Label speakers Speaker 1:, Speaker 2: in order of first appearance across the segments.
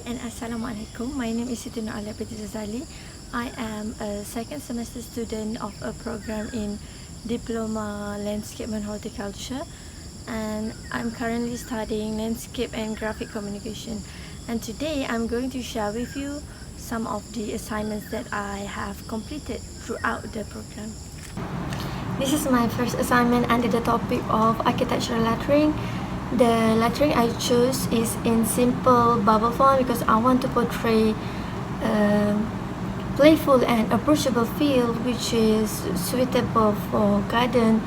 Speaker 1: and Assalamualaikum. My name is Siti Nur Alia Binti Zazali. I am a second semester student of a program in Diploma Landscape and Horticulture, and I'm currently studying Landscape and Graphic Communication. And today I'm going to share with you some of the assignments that I have completed throughout the program. This is my first assignment under the topic of architectural lettering. The lettering I chose is in simple bubble font because I want to portray a playful and approachable feel which is suitable for garden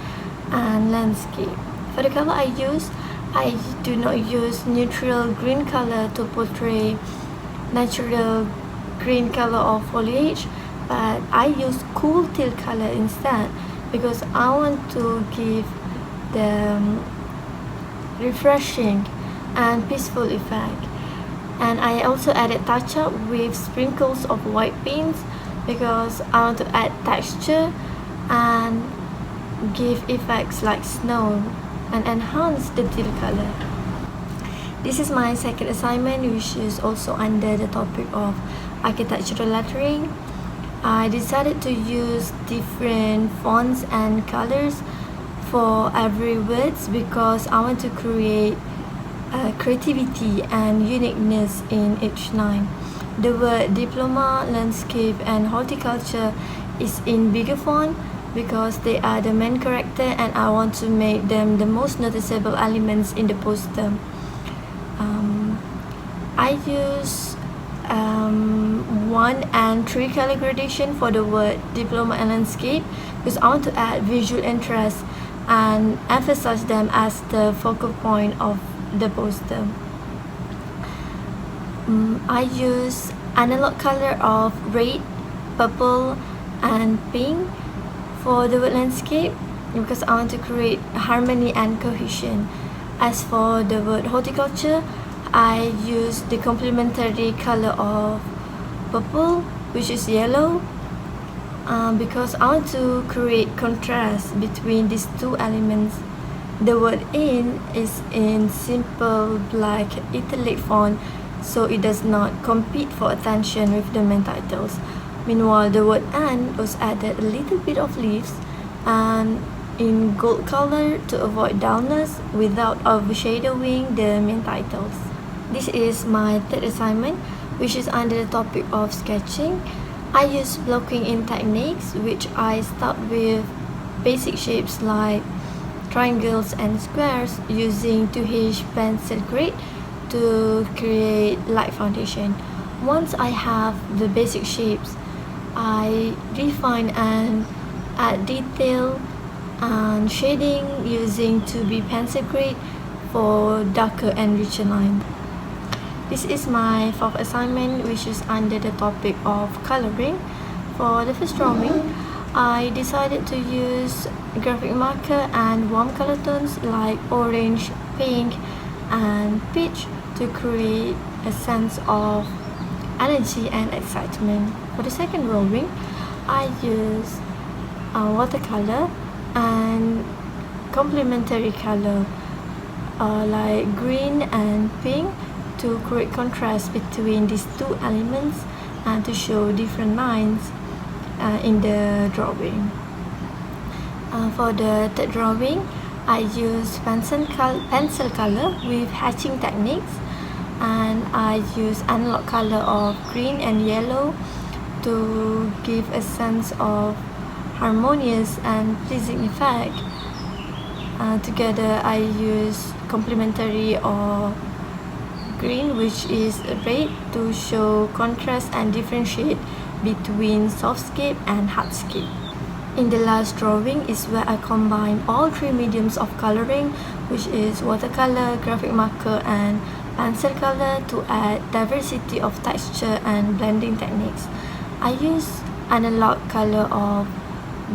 Speaker 1: and landscape. For the color I do not use neutral green color to portray natural green color of foliage, but I use cool teal color instead because I want to give the refreshing and peaceful effect. And I also added touch up with sprinkles of white paints because I want to add texture and give effects like snow and enhance the teal color. This is my second assignment, which is also under the topic of architectural lettering. I decided to use different fonts and colors for every words because I want to create creativity and uniqueness in each line. The word diploma, landscape and horticulture is in bigger font because they are the main character and I want to make them the most noticeable elements in the poster. I use 1 and 3 color gradation for the word diploma and landscape because I want to add visual interest and emphasize them as the focal point of the poster. I use analog color of red, purple and pink for the word landscape because I want to create harmony and cohesion. As for the word horticulture, I use the complementary color of purple, which is yellow, because I want to create contrast between these two elements. The word in is in simple black italic font, so it does not compete for attention with the main titles. Meanwhile, the word and was added a little bit of leaves and in gold color to avoid dullness without overshadowing the main titles. This is my third assignment, which is under the topic of sketching. I use blocking in techniques, which I start with basic shapes like triangles and squares using 2H pencil grid to create light foundation. Once I have the basic shapes, I refine and add detail and shading using 2B pencil grid for darker and richer line. This is my fourth assignment, which is under the topic of coloring. For the first drawing, I decided to use graphic marker and warm color tones like orange, pink and peach to create a sense of energy and excitement. For the second drawing, I use watercolor and complementary color like green and pink to create contrast between these two elements and to show different lines in the drawing. For the third drawing, I use pencil color with hatching techniques, and I use analog color of green and yellow to give a sense of harmonious and pleasing effect. Together, I use complementary or green, which is red, to show contrast and differentiate between softscape and hardscape. In the last drawing is where I combine all three mediums of coloring, which is watercolor, graphic marker and pencil color to add diversity of texture and blending techniques. I use analog color of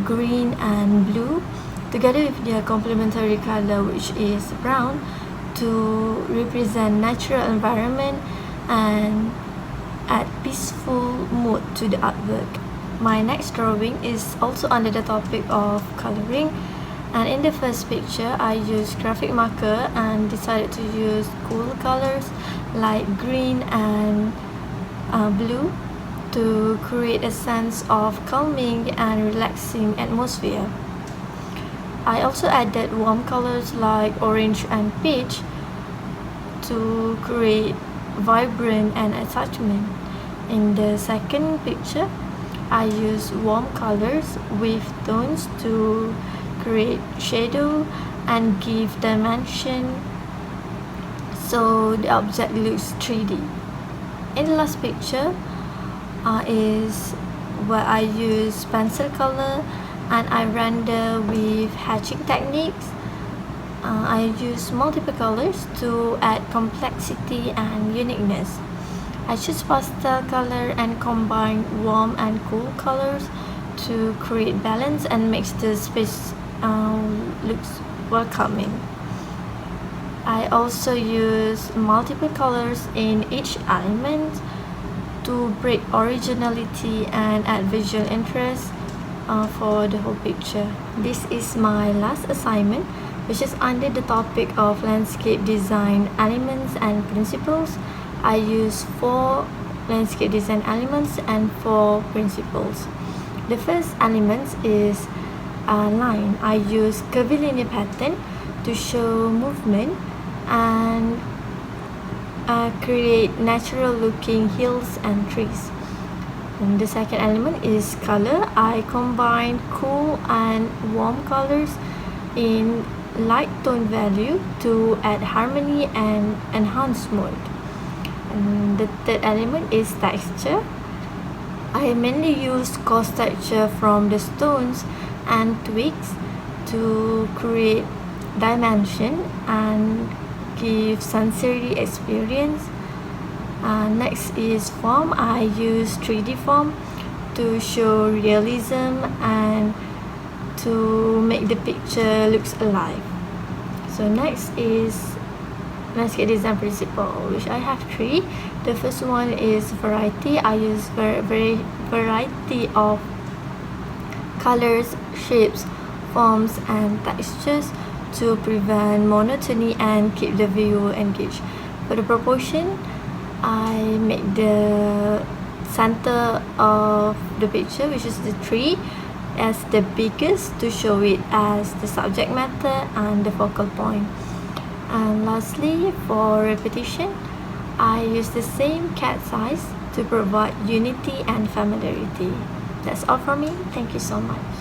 Speaker 1: green and blue together with their complementary color, which is brown, to represent natural environment and add peaceful mood to the artwork. My next drawing is also under the topic of coloring, and in the first picture I used graphic marker and decided to use cool colors like green and blue to create a sense of calming and relaxing atmosphere. I also added warm colors like orange and peach to create vibrant and excitement. In the second picture, I use warm colors with tones to create shadow and give dimension so the object looks 3D. In the last picture is where I use pencil color and I render with hatching techniques. I use multiple colors to add complexity and uniqueness. I choose pastel color and combine warm and cool colors to create balance and makes the space looks welcoming. I also use multiple colors in each element to break originality and add visual interest for the whole picture. This is my last assignment, which is under the topic of landscape design elements and principles. I use 4 landscape design elements and 4 principles. The first element is line. I use curvilinear pattern to show movement and create natural looking hills and trees. And the second element is color. I combine cool and warm colors in light tone value to add harmony and enhance mood. And the third element is texture. I mainly use coarse texture from the stones and twigs to create dimension and give sensory experience. Next is form. I use 3D form to show realism and to make the picture looks alive. So next is landscape design principle, which I have 3. The first one is variety. I use variety of colors, shapes, forms and textures to prevent monotony and keep the viewer engaged. For the proportion, I make the center of the picture, which is the tree, as the biggest to show it as the subject matter and the focal point. And lastly, for repetition, I use the same cat size to provide unity and familiarity. That's all from me. Thank you so much.